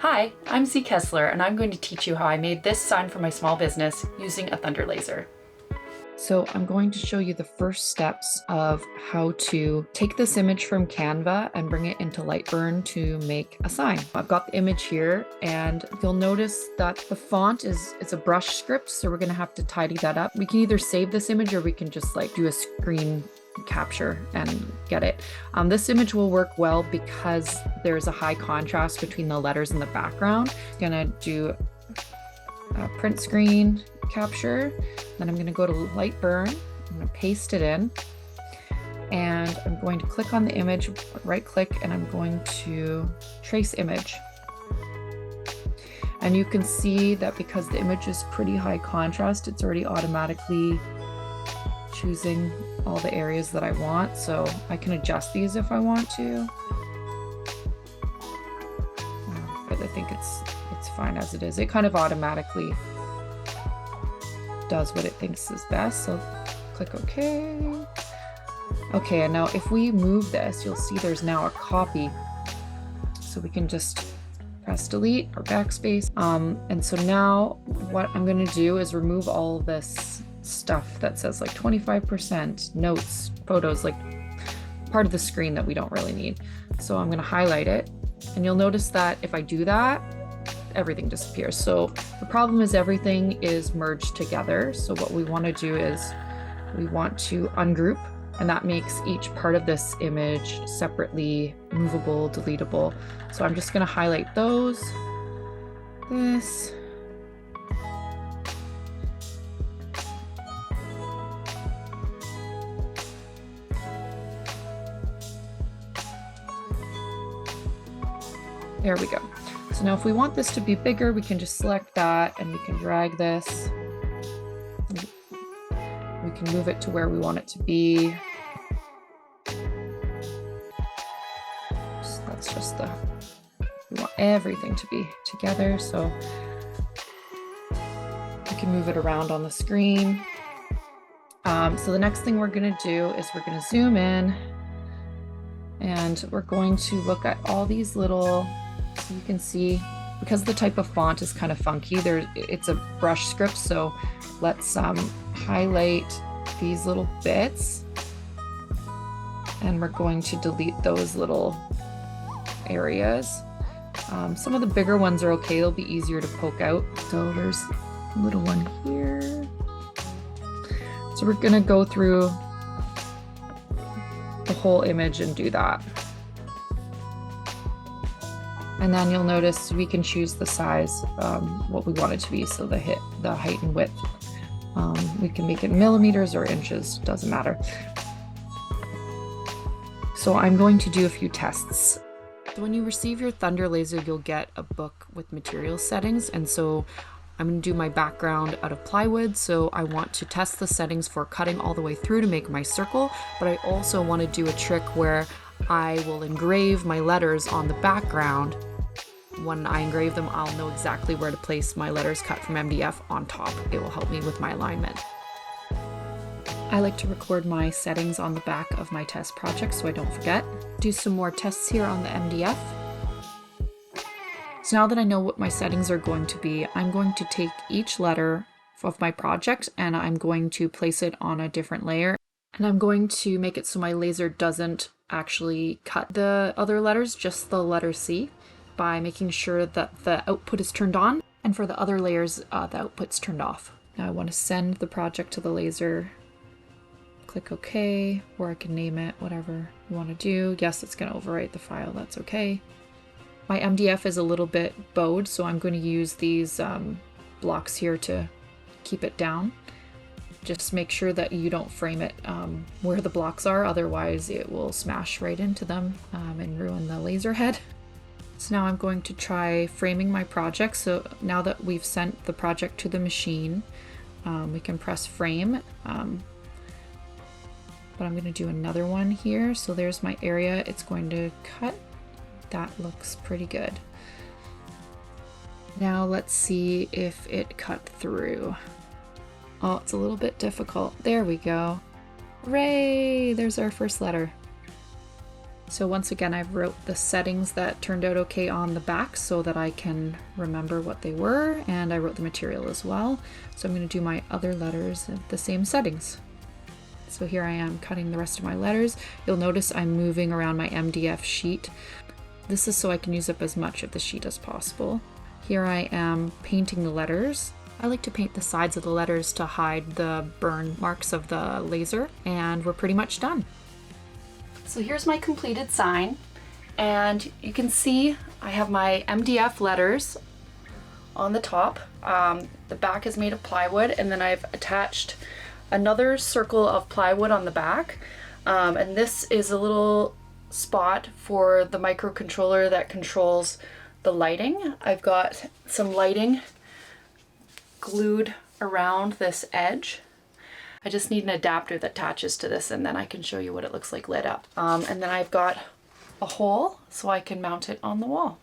Hi, I'm Zee Kesler, and I'm going to teach you how I made this sign for my small business using a thunder laser. So I'm going to show you the first steps of how to take this image from Canva and bring it into Lightburn to make a sign. I've got the image here, and you'll notice that the font it's a brush script, so we're gonna have to tidy that up. We can either save this image or we can just like do a screen capture and get it. This image will work well because there's a high contrast between the letters in the background. I'm gonna do a print screen capture, then I'm gonna go to Lightburn, I'm gonna paste it in, and I'm going to click on the image, right click, and I'm going to trace image. And you can see that because the image is pretty high contrast, it's already automatically choosing all the areas that I want, so I can adjust these if I want to. But I think it's fine as it is. It kind of automatically does what it thinks is best, so click OK. Okay, and now if we move this, you'll see there's now a copy. So we can just press delete or backspace. And so now what I'm going to do is remove all of this stuff that says like 25%, notes, photos, like part of the screen that we don't really need. So I'm going to highlight it, and you'll notice that if I do that, everything disappears. So the problem is everything is merged together. So what we want to do is we want to ungroup, and that makes each part of this image separately movable, deletable. So I'm just going to highlight those, this, there we go. So now if we want this to be bigger, we can just select that and we can drag this. We can move it to where we want it to be. So that's just we want everything to be together. So we can move it around on the screen. So the next thing we're gonna do is we're gonna zoom in, and we're going to look at all these little, so you can see, because the type of font is kind of funky, it's a brush script, so let's highlight these little bits, and we're going to delete those little areas. Some of the bigger ones are okay, they'll be easier to poke out. So there's a little one here. So we're gonna go through the whole image and do that. And then you'll notice we can choose the size, what we want it to be. So the height and width. We can make it millimeters or inches, doesn't matter. So I'm going to do a few tests. So when you receive your thunder laser, you'll get a book with material settings. And so I'm going to do my background out of plywood. So I want to test the settings for cutting all the way through to make my circle. But I also want to do a trick where I will engrave my letters on the background. When I engrave them, I'll know exactly where to place my letters cut from MDF on top. It will help me with my alignment. I like to record my settings on the back of my test project so I don't forget. Do some more tests here on the MDF. So now that I know what my settings are going to be, I'm going to take each letter of my project and I'm going to place it on a different layer. And I'm going to make it so my laser doesn't actually cut the other letters, just the letter C, by making sure that the output is turned on, and for the other layers, the output's turned off. Now I want to send the project to the laser. Click OK, or I can name it whatever you want to do. Yes, it's going to overwrite the file, that's okay. My MDF is a little bit bowed, so I'm going to use these blocks here to keep it down. Just make sure that you don't frame it where the blocks are, otherwise it will smash right into them and ruin the laser head. So now I'm going to try framing my project. So now that we've sent the project to the machine, we can press frame. But I'm going to do another one here. So there's my area it's going to cut. That looks pretty good. Now let's see if it cut through. Oh, it's a little bit difficult. There we go. Hooray! There's our first letter. So once again, I've wrote the settings that turned out okay on the back so that I can remember what they were, and I wrote the material as well. So I'm going to do my other letters at the same settings. So here I am cutting the rest of my letters. You'll notice I'm moving around my MDF sheet. This is so I can use up as much of the sheet as possible. Here I am painting the letters. I like to paint the sides of the letters to hide the burn marks of the laser, and we're pretty much done. So here's my completed sign, and you can see I have my MDF letters on the top. The back is made of plywood, and then I've attached another circle of plywood on the back, and this is a little spot for the microcontroller that controls the lighting. I've got some lighting glued around this edge. I just need an adapter that attaches to this, and then I can show you what it looks like lit up. And then I've got a hole so I can mount it on the wall.